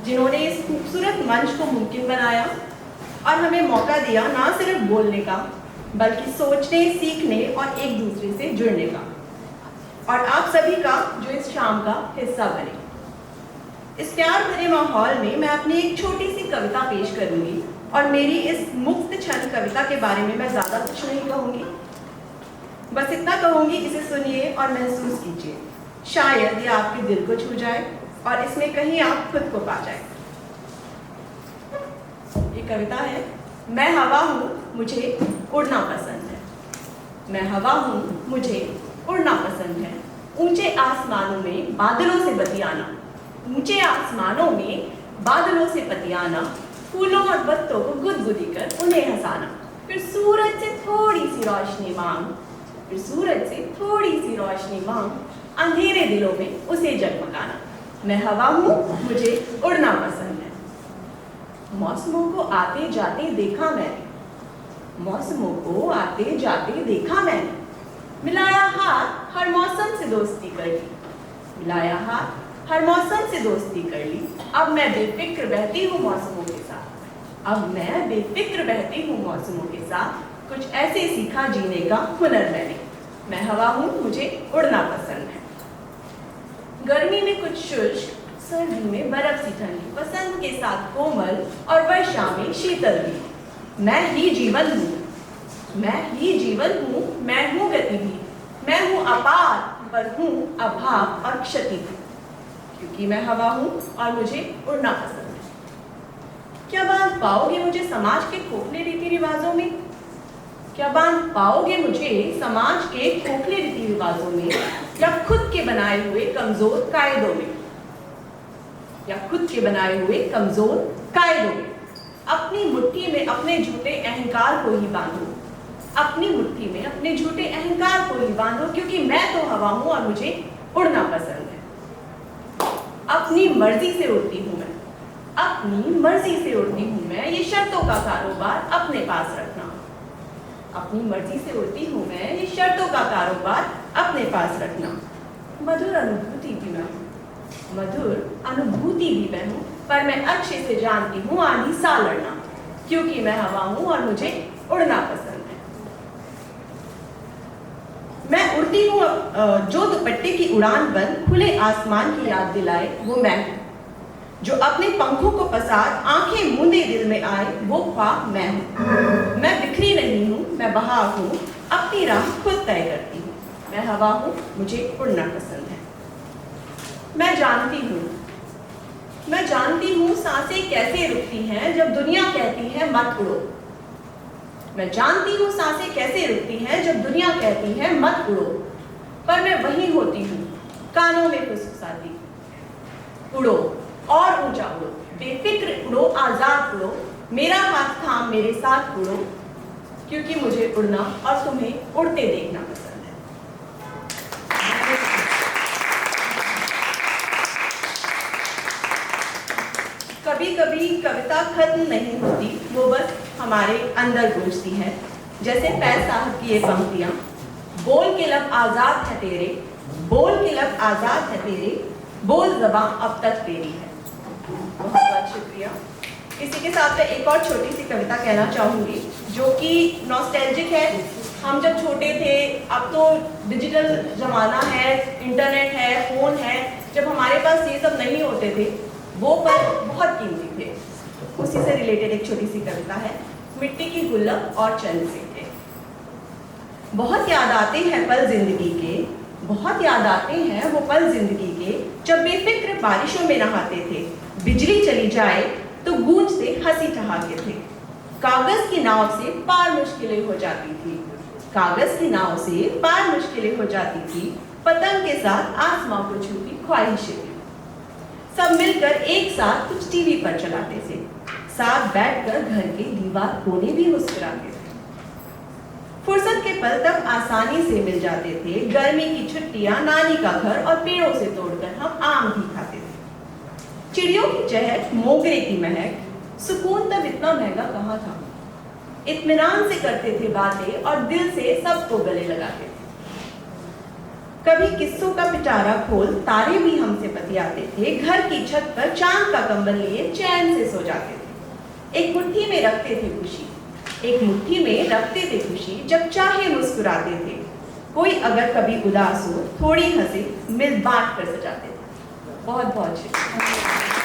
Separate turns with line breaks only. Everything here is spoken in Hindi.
जिन्होंने इस खूबसूरत मंच को मुमकिन बनाया और हमें मौका दिया ना सिर्फ बोलने का, बल्कि सोचने, सीखने और एक दूसरे से जुड़ने का, और आप सभी का जो इस शाम का हिस्सा बने। इस प्यार भरे माहौल में मैं अपनी एक छोटी सी कविता पेश करूंगी और मेरी इस मुक्त छंद कविता के बारे में मैं ज़्यादा कुछ नहीं कहूँगी, बस इतना कहूँगी, इसे सुनिए और महसूस कीजिए। शायद ये आपके दिल को छू जाए और इसमें कहीं आप खुद को पा जाए। ये कविता है, मैं हवा हूँ मुझे उड़ना पसंद है। मैं हवा हूँ मुझे उड़ना पसंद है। ऊंचे आसमानों में बादलों से बतियाना, ऊंचे आसमानों में बादलों से बतियाना, फूलों और पत्तों को गुदगुदी कर उन्हें हंसाना, फिर सूरज से थोड़ी सी रोशनी मांग, फिर सूरज से थोड़ी सी रोशनी मांग, अंधेरे दिलों में उसे जगमगाना। मैं हवा हूँ मुझे उड़ना पसंद है। मौसमों को आते जाते देखा मैंने, मौसमों को आते जाते देखा मैंने, मिलाया हाथ हर मौसम से दोस्ती कर ली, मिलाया हाथ हर मौसम से दोस्ती कर ली। अब मैं बेफिक्र बहती हूँ मौसमों के साथ, अब मैं बेफिक्र बहती हूँ मौसमों के साथ, कुछ ऐसे सीखा जीने का हुनर मैंने। मैं हवा हूँ मुझे उड़ना पसंद है। गर्मी में कुछ शुष्क, सर्दी में बर्फ सी ठंडी, बसंत के साथ कोमल और वर्षा में शीतल भी। मैं ही जीवन हूँ, मैं ही जीवन हूँ, मैं हूँ गति भी, मैं हूँ अपार पर हूँ अभाव और क्षति भी, क्योंकि मैं हवा हूँ और मुझे उड़ना पसंद है। क्या बांध पाओगे मुझे समाज के खोखले रीति रिवाजों में? क्या बांध पाओगे मुझे समाज के खोखले रीति रिवाजों में, या खुद के बनाए हुए कमजोर कायदों में, या खुद के बनाए हुए कमजोर कायदों में? अपनी मुट्ठी में अपने झूठे अहंकार को ही बांधो, अपनी मुट्ठी में अपने झूठे अहंकार को ही बांधो, क्योंकि मैं तो हवा हूं और मुझे उड़ना पसंद है। अपनी मर्जी से उड़ती हूं मैं, अपनी मर्जी से उड़ती हूं मैं, ये शर्तों का कारोबार अपने पास रखना। अपनी मर्जी से उड़ती हूं मैं, ये शर्तों का कारोबार अपने पास रखना। मधुर अनुभूति भी मैं हूं, मधुर अनुभूति भी मैं हूं, पर मैं अच्छे से जानती हूं आंधी सा लड़ना, क्योंकि मैं हवा हूं और मुझे उड़ना पसंद है। मैं उड़ती हूँ जो दुपट्टे की उड़ान बंद खुले आसमान की याद दिलाए, वो मैं हूँ। जो अपने पंखों को पसार आंखें मूंदे दिल में आए, वो ख्वाब मैं हूँ। मैं बिखरी नहीं हूँ, मैं बहाव हूँ, अपनी राह खुद तय करती हूँ। मैं हवा हूँ मुझे उड़ना पसंद है। मैं जानती हूँ सांसें कैसे रुकती हैं जब दुनिया कहती है मत उड़ो। मैं जानती हूँ सांसें कैसे रुकती हैं जब दुनिया कहती है मत उड़ो, पर मैं वहीं होती हूँ कानों में फुसफुसाती, उड़ो और ऊंचा उड़ो, बेफिक्र उड़ो, आजाद उड़ो, मेरा हाथ थाम मेरे साथ उड़ो, क्योंकि मुझे उड़ना और तुम्हें उड़ते देखना पसंद है। कभी कभी कविता खत्म नहीं होती, वो बस हमारे अंदर गूंजती है। जैसे फैज साहब की ये पंक्तियां, बोल के लब आजाद है तेरे, बोल के लब आजाद है तेरे, बोल ज़बां अब तक तेरी है। बहुत बहुत शुक्रिया। इसी के साथ मैं एक और छोटी सी कविता कहना चाहूँगी, जो कि नॉस्टैल्जिक है। हम जब छोटे थे, अब तो डिजिटल ज़माना है, इंटरनेट है, फ़ोन है, जब हमारे पास ये सब नहीं होते थे, वो पल बहुत कीमती थे। उसी से रिलेटेड एक छोटी सी कविता है, मिट्टी की गुल्लक और चंद सिक्के। बहुत याद आते हैं पल जिंदगी के, बहुत याद आते हैं वो पल जिंदगी के, जब बेफिक्र बारिशों में नहाते थे, बिजली चली जाए तो गूंजते हंसी ठहाके थे। कागज की नाव से पार मुश्किलें हो जाती थी, कागज की नाव से पार मुश्किलें हो जाती थी, पतंग के साथ आसमां को छूती ख्वाहिशें थी। सब मिलकर एक साथ कुछ टीवी पर चलाते थे, साथ बैठकर घर के दीवार कोने भी मुस्कुराते थे। फुर्सत के पल तब आसानी से मिल जाते थे, गर्मी की छुट्टियां, नानी का घर और पेड़ों से तोड़कर हम आम भी खाते थे। चिड़ियों की चहक, मोगरे की महक, सुकून तब इतना महंगा कहाँ था। इत्मीनान से करते थे बातें और दिल से सबको गले लगाते थे। कभी किस्सों का पिटारा खोल तारे भी हमसे बतियाते थे, घर की छत पर चांद का कंबल लिए चैन से सो जाते थे। एक मुट्ठी में रखते थे खुशी, एक मुट्ठी में रखते थे खुशी, जब चाहे मुस्कुराते थे। कोई अगर कभी उदास हो थोड़ी हंसी मिल बांट कर सजाते थे। बहुत बहुत शुक्रिया।